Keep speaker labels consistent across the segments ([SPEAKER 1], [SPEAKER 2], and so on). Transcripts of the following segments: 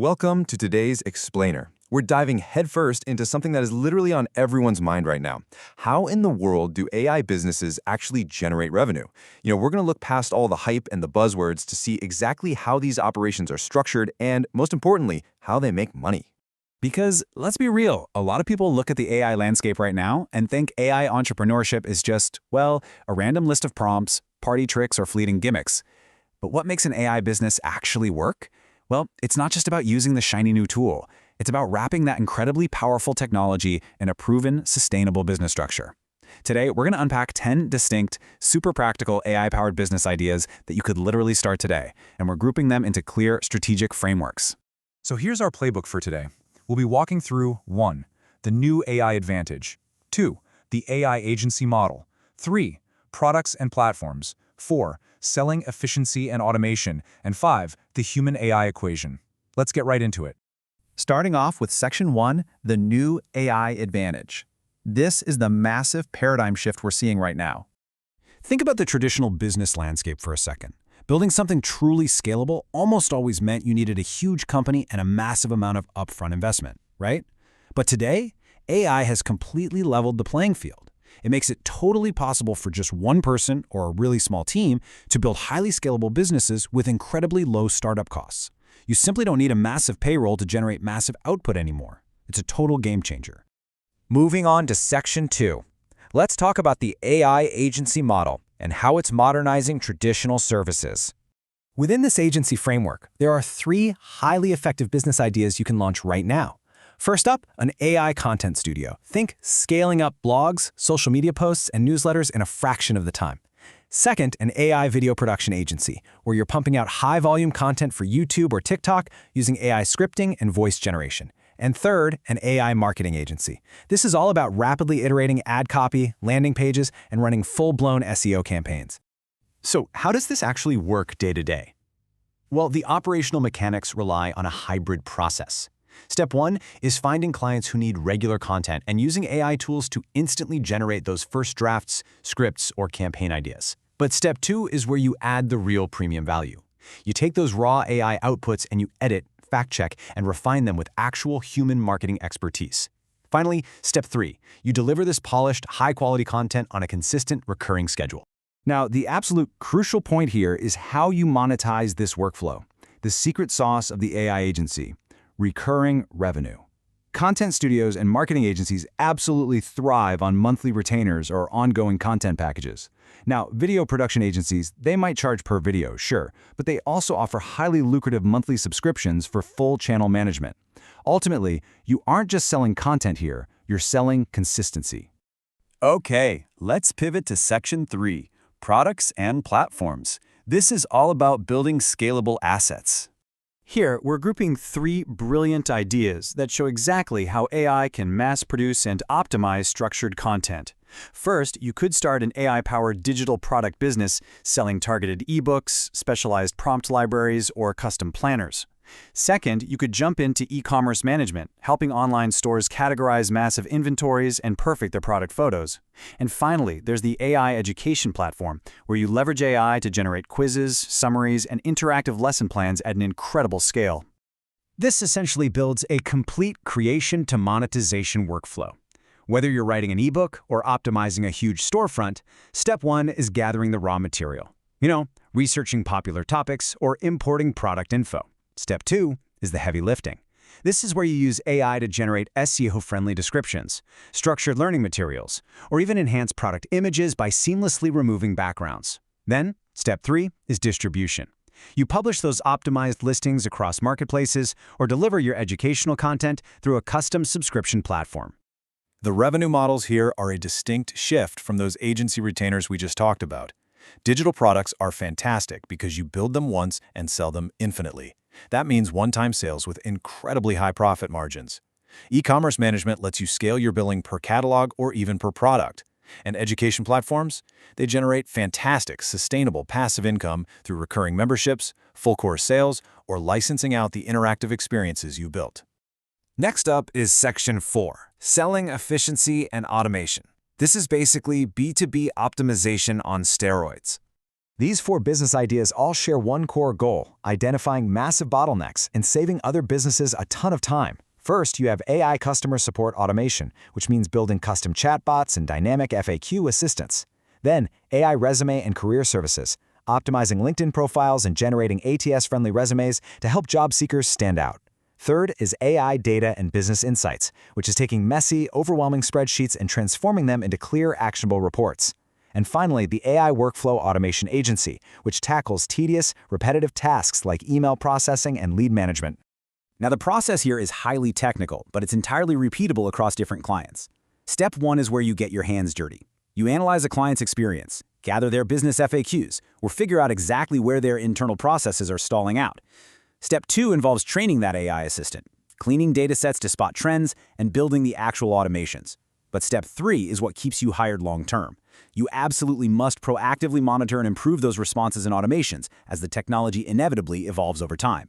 [SPEAKER 1] Welcome to today's Explainer. We're diving headfirst into something that is literally on everyone's mind right now. How in the world do AI businesses actually generate revenue? We're going to look past all the hype and the buzzwords to see exactly how these operations are structured and, most importantly, how they make money.
[SPEAKER 2] Because let's be real, a lot of people look at the AI landscape right now and think AI entrepreneurship is just, well, a random list of prompts, party tricks, or fleeting gimmicks. But what makes an AI business actually work? Well, it's not just about using the shiny new tool. It's about wrapping that incredibly powerful technology in a proven, sustainable business structure. Today, we're going to unpack 10 distinct, super practical AI-powered business ideas that you could literally start today, and we're grouping them into clear, strategic frameworks.
[SPEAKER 3] So here's our playbook for today. We'll be walking through 1. The new AI advantage. 2. The AI agency model. 3. Products and platforms. 4. Selling efficiency and automation. And 5. The human AI equation. Let's get right into it.
[SPEAKER 2] Starting off with Section 1, the new AI advantage. This is the massive paradigm shift we're seeing right now. Think about the traditional business landscape for a second. Building something truly scalable almost always meant you needed a huge company and a massive amount of upfront investment, right? But today, AI has completely leveled the playing field. It makes it totally possible for just one person or a really small team to build highly scalable businesses with incredibly low startup costs. You simply don't need a massive payroll to generate massive output anymore. It's a total game changer.
[SPEAKER 4] Moving on to Section 2. Let's talk about the AI agency model and how it's modernizing traditional services.
[SPEAKER 5] Within this agency framework, there are 3 highly effective business ideas you can launch right now. First up, an AI content studio. Think scaling up blogs, social media posts, and newsletters in a fraction of the time. Second, an AI video production agency, where you're pumping out high-volume content for YouTube or TikTok using AI scripting and voice generation. And third, an AI marketing agency. This is all about rapidly iterating ad copy, landing pages, and running full-blown SEO campaigns.
[SPEAKER 6] So how does this actually work day to day? Well, the operational mechanics rely on a hybrid process. Step 1 is finding clients who need regular content and using AI tools to instantly generate those first drafts, scripts, or campaign ideas. But step 2 is where you add the real premium value. You take those raw AI outputs and you edit, fact-check, and refine them with actual human marketing expertise. Finally, step 3, you deliver this polished, high-quality content on a consistent, recurring schedule.
[SPEAKER 2] Now, the absolute crucial point here is how you monetize this workflow. The secret sauce of the AI agency: recurring revenue. Content studios and marketing agencies absolutely thrive on monthly retainers or ongoing content packages. Now, video production agencies, they might charge per video, sure, but they also offer highly lucrative monthly subscriptions for full channel management. Ultimately, you aren't just selling content here, you're selling consistency.
[SPEAKER 7] Okay, let's pivot to Section 3, products and platforms. This is all about building scalable assets.
[SPEAKER 5] Here, we're grouping 3 brilliant ideas that show exactly how AI can mass-produce and optimize structured content. First, you could start an AI-powered digital product business selling targeted ebooks, specialized prompt libraries, or custom planners. Second, you could jump into e-commerce management, helping online stores categorize massive inventories and perfect their product photos. And finally, there's the AI education platform, where you leverage AI to generate quizzes, summaries, and interactive lesson plans at an incredible scale.
[SPEAKER 6] This essentially builds a complete creation to monetization workflow. Whether you're writing an ebook or optimizing a huge storefront, step 1 is gathering the raw material. Researching popular topics or importing product info. Step 2 is the heavy lifting. This is where you use AI to generate SEO-friendly descriptions, structured learning materials, or even enhance product images by seamlessly removing backgrounds. Then, step 3 is distribution. You publish those optimized listings across marketplaces or deliver your educational content through a custom subscription platform.
[SPEAKER 1] The revenue models here are a distinct shift from those agency retainers we just talked about. Digital products are fantastic because you build them once and sell them infinitely. That means one-time sales with incredibly high profit margins. E-commerce management lets you scale your billing per catalog or even per product. And education platforms? They generate fantastic, sustainable passive income through recurring memberships, full-course sales, or licensing out the interactive experiences you built.
[SPEAKER 4] Next up is Section 4, selling efficiency and automation. This is basically B2B optimization on steroids.
[SPEAKER 2] These 4 business ideas all share one core goal: identifying massive bottlenecks and saving other businesses a ton of time. First, you have AI customer support automation, which means building custom chatbots and dynamic FAQ assistance. Then, AI resume and career services, optimizing LinkedIn profiles and generating ATS-friendly resumes to help job seekers stand out. Third is AI data and business insights, which is taking messy, overwhelming spreadsheets and transforming them into clear, actionable reports. And finally, the AI workflow automation agency, which tackles tedious, repetitive tasks like email processing and lead management.
[SPEAKER 5] Now, the process here is highly technical, but it's entirely repeatable across different clients. Step 1 is where you get your hands dirty. You analyze a client's experience, gather their business FAQs, or figure out exactly where their internal processes are stalling out. Step 2 involves training that AI assistant, cleaning datasets to spot trends, and building the actual automations. But step 3 is what keeps you hired long-term. You absolutely must proactively monitor and improve those responses and automations as the technology inevitably evolves over time.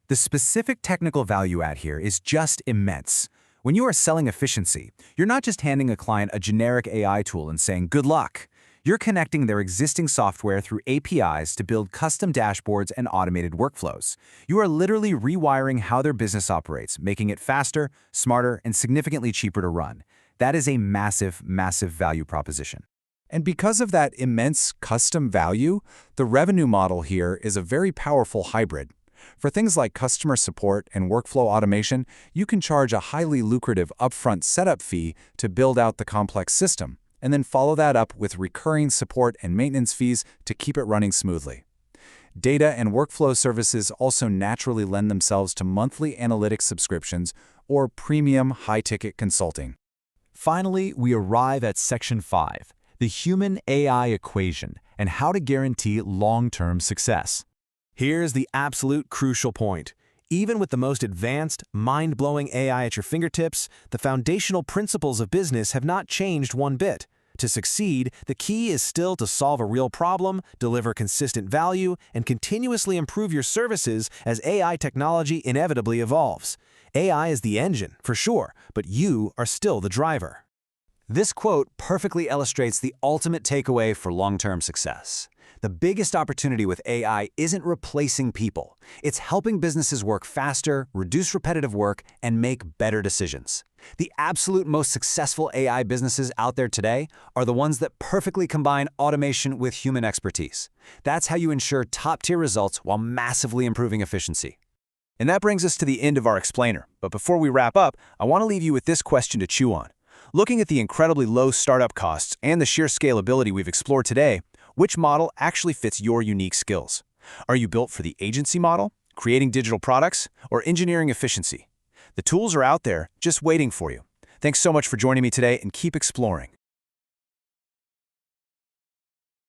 [SPEAKER 3] The specific technical value add here is just immense. When you are selling efficiency, you're not just handing a client a generic AI tool and saying, "Good luck." You're connecting their existing software through APIs to build custom dashboards and automated workflows. You are literally rewiring how their business operates, making it faster, smarter, and significantly cheaper to run. That is a massive, massive value proposition. And because of that immense custom value, the revenue model here is a very powerful hybrid. For things like customer support and workflow automation, you can charge a highly lucrative upfront setup fee to build out the complex system, and then follow that up with recurring support and maintenance fees to keep it running smoothly. Data and workflow services also naturally lend themselves to monthly analytics subscriptions or premium high-ticket consulting.
[SPEAKER 2] Finally, we arrive at Section 5, the human-AI equation and how to guarantee long-term success.
[SPEAKER 1] Here's the absolute crucial point. Even with the most advanced, mind-blowing AI at your fingertips, the foundational principles of business have not changed one bit. To succeed, the key is still to solve a real problem, deliver consistent value, and continuously improve your services as AI technology inevitably evolves. AI is the engine, for sure, but you are still the driver.
[SPEAKER 5] This quote perfectly illustrates the ultimate takeaway for long-term success. The biggest opportunity with AI isn't replacing people. It's helping businesses work faster, reduce repetitive work, and make better decisions. The absolute most successful AI businesses out there today are the ones that perfectly combine automation with human expertise. That's how you ensure top-tier results while massively improving efficiency.
[SPEAKER 3] And that brings us to the end of our explainer. But before we wrap up, I want to leave you with this question to chew on. Looking at the incredibly low startup costs and the sheer scalability we've explored today, which model actually fits your unique skills? Are you built for the agency model, creating digital products, or engineering efficiency? The tools are out there, just waiting for you. Thanks so much for joining me today, and keep exploring.